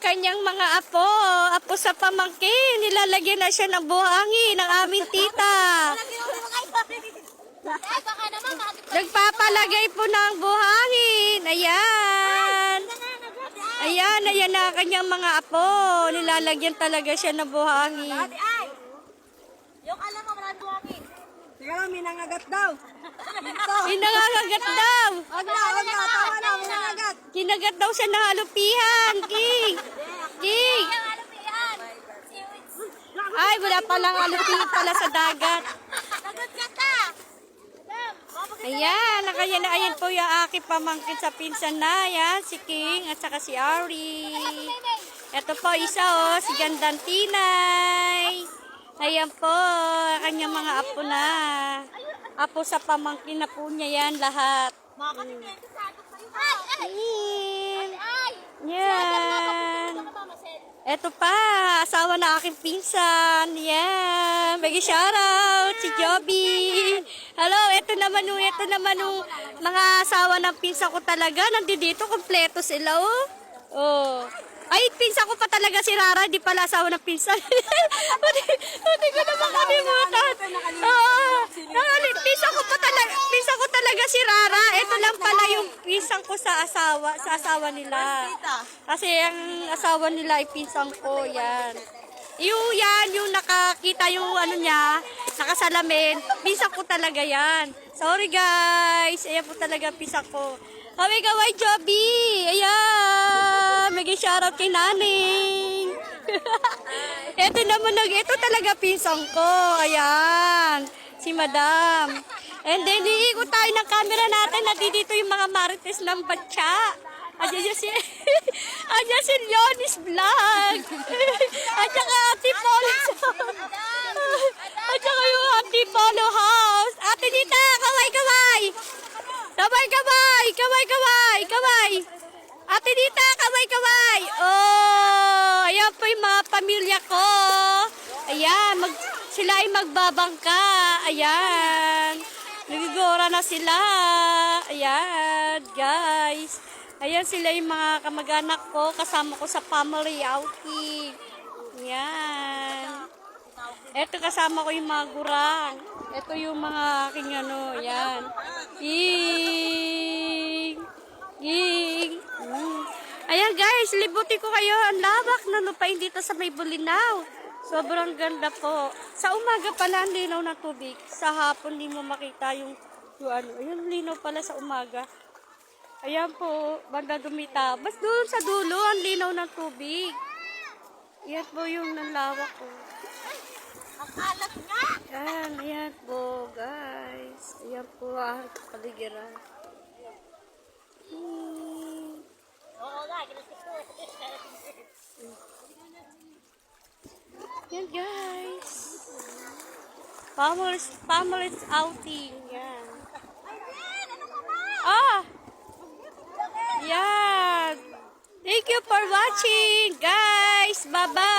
kanyang mga apo. Apo sa pamangkin. Nilalagyan na siya ng buhangin ng aming tita. Nagpapalagay po ng buhangin. Ayan. Ayan na kanyang mga apo. Nilalagyan talaga siya ng buhangin. Yung alam mo, maraming buhangin. Teka lang, minangagat daw. Pinangangagat daw. Wag na, tawa na, minangagat. Kinagat daw siya ng halupihan. King. King. Ay, wala palang halupihan pala sa dagat. Sagot ka ta! Ayan, ayan po yung aking pamangkin sa pinsan na. Ayan, si King at saka si Ari. Ito po isa si Gandang Tinay. Ayan po, kanyang mga apo na. Apo sa pamangkin na po niya yan lahat. Yan. Ito pa, asawa na aking pinsan. Yan. Bagi shoutout si Joby. Hello, ito naman yung mga asawa ng pinsan ko talaga. Nandito, kompleto sila, oh. Oh. Ay, pinsan ko pa talaga si Rara, di pala asawa ng pinsan. Hindi ko naman kalimutan. Pinsan ko talaga si Rara. Ito lang pala yung pinsan ko sa asawa nila. Kasi ang asawa nila ay pinsan ko, yan. Yung nakakita yung ano niya, nakasalamin, pinsan ko talaga yan. Sorry guys, ayan po talaga pinsan ko. Kaway Joby! Ayan! May shoutout kay Naning! Ito talaga pinsan ko. Ayan! Si Madam. And then, iikot tayo ng camera natin. Nandito yung mga marites ng batya. Ayan si Leonis Vlog. At saka Ate Polo. At saka yung Ate Polo House. Ate Dita, kaway! Kaway! Ate Dita, kaway! Oh, ayan po yung mga pamilya ko. Ayan, sila ay magbabangka. Ayan. Nagigora na sila. Ayan, guys. Ayan sila yung mga kamag-anak ko. Kasama ko sa family outing. Ayan. Ito kasama ko yung mga gurang. Ito yung mga aking ano. Ayan. Ging. Ayan guys, libutin ko kayo. Ang lawak na lupain dito sa may Bulinaw. Sobrang ganda po. Sa umaga pala ang linaw na tubig. Sa hapon di mo makita yung ano. Ayan, linaw pala sa umaga. Ayan po, banda dumita. Bas doon sa dulo ang linaw ng tubig. Ayan po yung nalawak ko. Ang alat nga! Ayan po guys. Ayan po ang paligiran. Oo nga, kinasip ko. Yan guys. Families outing. Yan. Yan. Thank you for watching guys. Bye-bye.